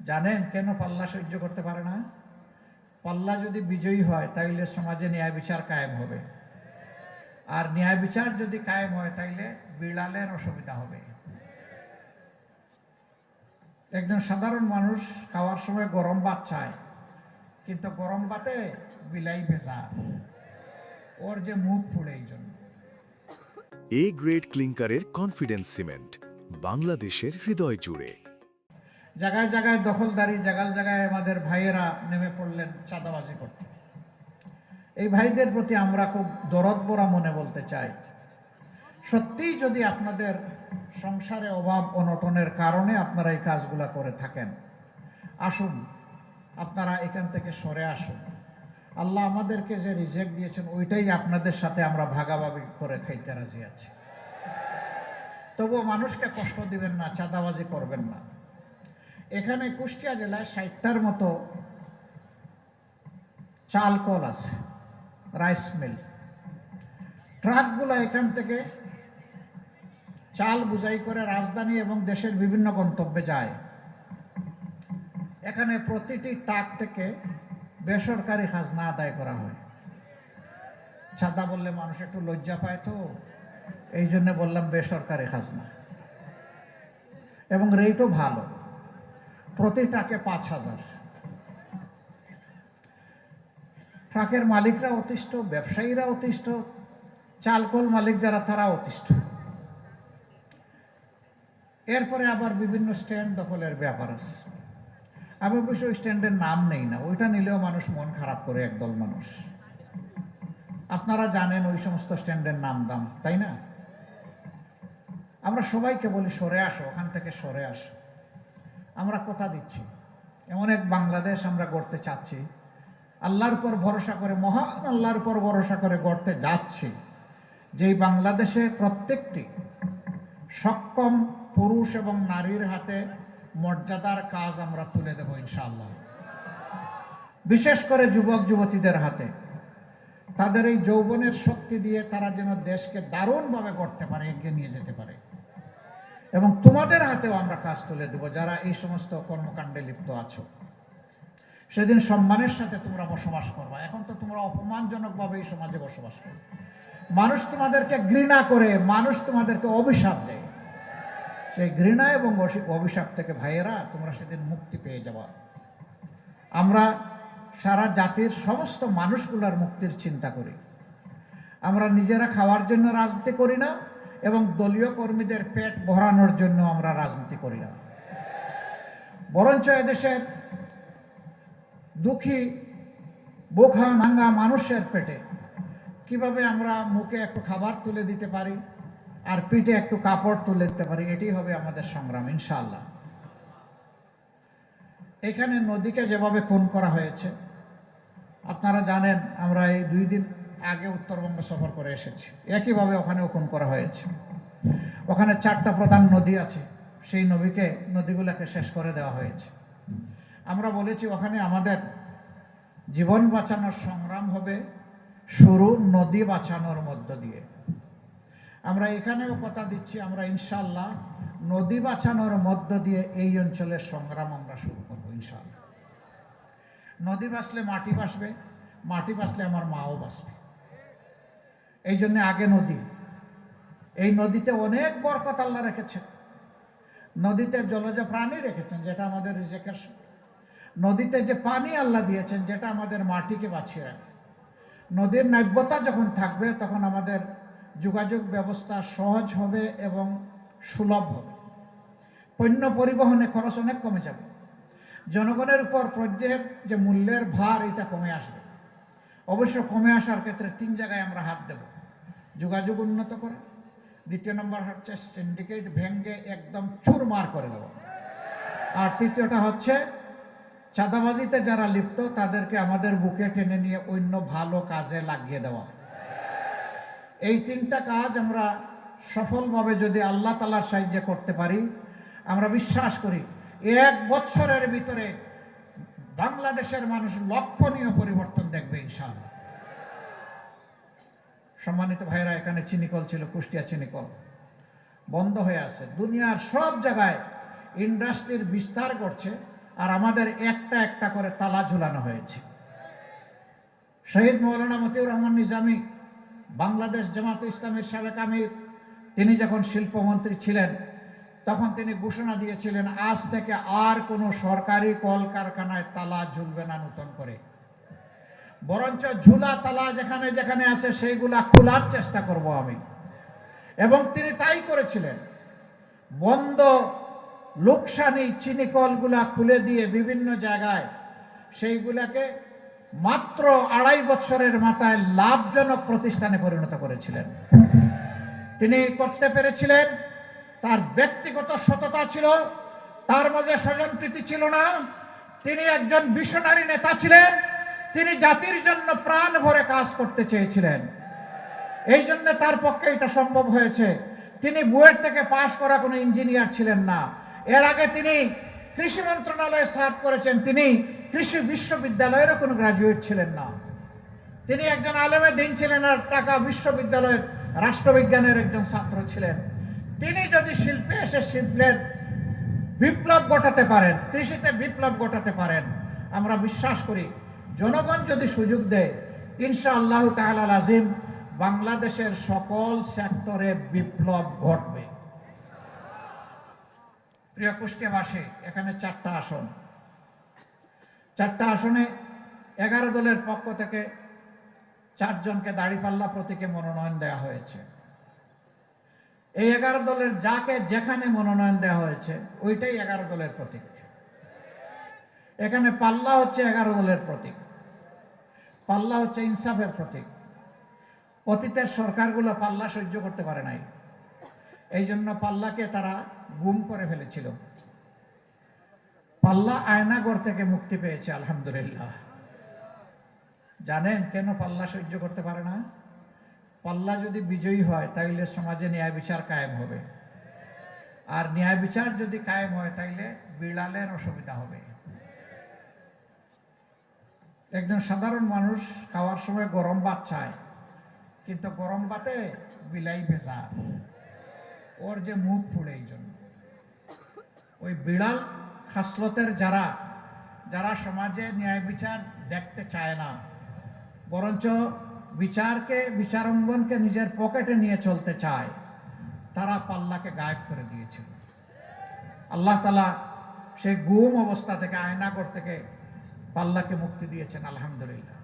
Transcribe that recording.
জানেন কেন পাল্লা সহ্য করতে পারে না? পাল্লা যদি বিজয়ী হয় তাইলে সমাজে ন্যায় বিচার কায়েম হবে, আর ন্যায় বিচার যদি কায়েম হয় তাইলে বিড়ালের অসুবিধা হবে। একজন সাধারণ মানুষ খাওয়ার সময় গরম ভাত চায়, কিন্তু গরম ভাতে বিলাই ভেজা, ওর যে মুখ পুড়ে। এই জন্য এ গ্রেড ক্লিংকারের কনফিডেন্স সিমেন্ট বাংলাদেশের হৃদয় জুড়ে। জায়গায় জায়গায় দখলদারি, জায়গায় জায়গায় আমাদের ভাইয়েরা নেমে পড়লেন চাঁদাবাজি করতে। এই ভাইদের প্রতি আমরা খুব দরদ ভরা মনে বলতে চাই, সত্যিই যদি আপনাদের সংসারে অভাব অনটনের কারণে আপনারা এই কাজগুলা করে থাকেন, আসুন আপনারা এখান থেকে সরে আসুন। আল্লাহ আমাদেরকে যে রিজেক্ট দিয়েছেন ওইটাই আপনাদের সাথে আমরা ভাগাভাগি করে খাইতে রাজি আছি। তবুও মানুষকে কষ্ট দিবেন না, চাঁদাবাজি করবেন না। এখানে কুষ্টিয়া জেলায় 60টার মতো চাল কল আছে, রাইস মিল। ট্রাকগুলো এখান থেকে চাল বোঝাই করে রাজধানী এবং দেশের বিভিন্ন গন্তব্যে যায়। এখানে প্রতিটি ট্রাক থেকে বেসরকারি খাজনা আদায় করা হয়। চাঁদা বললে মানুষ একটু লজ্জা পায়, তো এই জন্য বললাম বেসরকারি খাজনা, এবং রেটও ভালো, প্রতি ট্রাকে 5,000। ট্রাকের মালিকরা অতিষ্ঠ, ব্যবসায়ীরা অতিষ্ঠ, চালকল মালিক যারা তারা অতিষ্ঠ। এরপরে আবার বিভিন্ন স্ট্যান্ড দখলের ব্যাপার আছে। আমি অবশ্য ওই স্ট্যান্ডের নাম নেই না, ওইটা নিলেও মানুষ মন খারাপ করে, একদল মানুষ। আপনারা জানেন ওই সমস্ত স্ট্যান্ডের নাম দাম, তাই না? আমরা সবাইকে বলি সরে আসো, ওখান থেকে সরে আসো। আমরা কথা দিচ্ছি, এমন এক বাংলাদেশ আমরা গড়তে চাচ্ছি, আল্লাহর উপর ভরসা করে, মহান আল্লাহর উপর ভরসা করে গড়তে যাচ্ছি, যেই বাংলাদেশে প্রত্যেকটি সক্ষম পুরুষ এবং নারীর হাতে মর্যাদার কাজ আমরা তুলে দেব ইনশাআল্লাহ। বিশেষ করে যুবক যুবতীদের হাতে, তাদের এই যৌবনের শক্তি দিয়ে তারা যেন দেশকে দারুণভাবে গড়তে পারে, এগিয়ে নিয়ে যেতে পারে। এবং তোমাদের হাতেও আমরা কাজ তুলে দেব, যারা এই সমস্ত কর্মকাণ্ডে লিপ্ত আছো। সেদিন সম্মানের সাথে তোমরা বসবাস করবা। এখন তো তোমরা অপমানজনকভাবে এই সমাজে বসবাস করো। মানুষ তোমাদেরকে ঘৃণা করে, মানুষ তোমাদেরকে অভিশাপ দেয়। সেই ঘৃণা এবং অভিশাপ থেকে ভাইয়েরা তোমরা সেদিন মুক্তি পেয়ে যাবা। আমরা সারা জাতির সমস্ত মানুষগুলোর মুক্তির চিন্তা করি। আমরা নিজেরা খাওয়ার জন্য রাজনীতি করি না, এবং দলীয় কর্মীদের পেট ভরানোর জন্য আমরা রাজনীতি করি না। বরঞ্চ এদেশের দুঃখী বোখা নাঙ্গা মানুষের পেটে কিভাবে আমরা মুখে একটু খাবার তুলে দিতে পারি আর পিঠে একটু কাপড় তুলে দিতে পারি, এটি হবে আমাদের সংগ্রাম ইনশাআল্লাহ। এখানে নদীকে যেভাবে খুন করা হয়েছে আপনারা জানেন। আমরা এই 2 দিন আগে উত্তরবঙ্গ সফর করে এসেছি, একইভাবে ওখানেও খুন করা হয়েছে। ওখানে 4টা প্রধান নদী আছে, সেই নদীগুলোকে শেষ করে দেওয়া হয়েছে। আমরা বলেছি ওখানে আমাদের জীবন বাঁচানোর সংগ্রাম হবে শুরু নদী বাঁচানোর মধ্য দিয়ে। আমরা এখানেও কথা দিচ্ছি, আমরা ইনশাআল্লাহ নদী বাঁচানোর মধ্য দিয়ে এই অঞ্চলের সংগ্রাম আমরা শুরু করব ইনশাআল্লাহ। নদী বাঁচলে মাটি বাঁচবে, মাটি বাঁচলে আমার মাও বাঁচবে। এই জন্য আগে নদী। এই নদীতে অনেক বরকত আল্লাহ রেখেছেন। নদীতে জলজ প্রাণী রেখেছেন, যেটা আমাদের রিজেকের। নদীতে যে পানি আল্লাহ দিয়েছেন, যেটা আমাদের মাটিকে বাঁচিয়ে রাখে। নদীর নাব্যতা যখন থাকবে তখন আমাদের যোগাযোগ ব্যবস্থা সহজ হবে এবং সুলভ হবে। পণ্য পরিবহনে খরচ অনেক কমে যাবে। জনগণের উপর প্রত্যেক যে মূল্যের ভার, এটা কমে আসবে। অবশ্য কমে আসার ক্ষেত্রে 3 জায়গায় আমরা হাত দেব। যোগাযোগ উন্নত করা, 2 নম্বর হচ্ছে সিন্ডিকেট ভেঙ্গে একদম চুরমার করে দেওয়া, আর 3টা হচ্ছে চাঁদাবাজিতে যারা লিপ্ত তাদেরকে আমাদের বুকে টেনে নিয়ে অন্য ভালো কাজে লাগিয়ে দেওয়া। এই 3টা কাজ আমরা সফলভাবে যদি আল্লাহ তাআলার সাহায্যে করতে পারি, আমরা বিশ্বাস করি 1 বছরের ভিতরে বাংলাদেশের মানুষ লক্ষণীয় পরিবর্তন দেখবে ইনশাআল্লাহ। সম্মানিত ভাইরা, এখানে চিনিকল ছিল, কুষ্টিয়া চিনিকল বন্ধ হয়ে আছে। দুনিয়ার সব জায়গায় ইন্ডাস্ট্রির বিস্তার করছে, আর আমাদের একটা একটা করে তালা ঝুলানো হয়েছে। শহীদ মৌলানা মতিউর রহমান নিজামী, বাংলাদেশ জামাতে ইসলামের সাবেক আমির, তিনি যখন শিল্পমন্ত্রী ছিলেন তখন তিনি ঘোষণা দিয়েছিলেন, আজ থেকে আর কোনো সরকারি কলকারখানায় তালা ঝুলবে না নতুন করে, বরঞ্চ ঝুলা তালা যেখানে যেখানে আছে সেইগুলা খোলার চেষ্টা করব আমি। এবং তিনি তাই করেছিলেন। বন্ধ লোকসানি চিনি কলগুলা খুলে দিয়ে বিভিন্ন জায়গায় সেইগুলাকে মাত্র ২.৫ বছরের মাথায় লাভজনক প্রতিষ্ঠানে পরিণত করেছিলেন। তিনি করতে পেরেছিলেন, তার ব্যক্তিগত সততা ছিল, তার মাঝে স্বজনপ্রীতি ছিল না। তিনি একজন ভিশনারি নেতা ছিলেন, তিনি জাতির জন্য প্রাণ ভরে কাজ করতে চেয়েছিলেন। এই জন্য তার পক্ষে এটা সম্ভব হয়েছে। তিনি বুয়েট থেকে পাশ করা কোনো ইঞ্জিনিয়ার ছিলেন না। এর আগে তিনি কৃষি মন্ত্রণালয়ে সার্ভ করেছেন, তিনি কৃষি বিশ্ববিদ্যালয়েরও কোনো গ্রাজুয়েট ছিলেন না। তিনি একজন আলেমে দিন ছিলেন আর ঢাকা বিশ্ববিদ্যালয়ের রাষ্ট্রবিজ্ঞানের একজন ছাত্র ছিলেন। তিনি যদি শিল্পে এসে শিল্পের বিপ্লব ঘটাতে পারেন, কৃষিতে বিপ্লব ঘটাতে পারেন, আমরা বিশ্বাস করি জনগণ যদি সুযোগ দেয়, ইনশাআল্লাহ তাআলা আজিম বাংলাদেশের সকল সেক্টরে বিপ্লব ঘটবে। প্রিয় কুষ্টিয়াবাসী, এখানে 4টা আসন, 4টা আসনে 11 দলের পক্ষ থেকে 4 জনকে দাঁড়িপাল্লা প্রতীকে মনোনয়ন দেওয়া হয়েছে। এই 11 দলের যাকে যেখানে মনোনয়ন দেওয়া হয়েছে ওইটাই 11 দলের প্রতীক। এখানে পাল্লা হচ্ছে 11 দলের প্রতীক, পাল্লা হচ্ছে ইনসাফের প্রতীক। অতীতের সরকারগুলো পাল্লা সহ্য করতে পারে নাই, এই জন্য পাল্লাকে তারা গুম করে ফেলেছিল। পাল্লা আয়নাগর থেকে মুক্তি পেয়েছে আলহামদুলিল্লাহ। জানেন কেন পাল্লা সহ্য করতে পারে না? পাল্লা যদি বিজয়ী হয় তাইলে সমাজে ন্যায় বিচার কায়েম হবে, আর ন্যায় বিচার যদি কায়েম হয় তাইলে বিড়ালের অসুবিধা হবে। একজন সাধারণ মানুষ খাওয়ার সময় গরম ভাত চায়, কিন্তু গরম ভাতে বিলাই ভেজা, ওর যে মুখ ফুলে। এই জন্য ওই বিড়াল খাসলতের যারা যারা সমাজে ন্যায় বিচার দেখতে চায় না, বরঞ্চ বিচারাঙ্গনকে নিজের পকেটে নিয়ে চলতে চায়, তারা পাল্লাকে গায়েব করে দিয়েছিল। আল্লাহ তাআলা সেই গুম অবস্থা থেকে, আয়নাগর থেকে পাল্লাকে মুক্তি দিয়েছেন আলহামদুলিল্লাহ।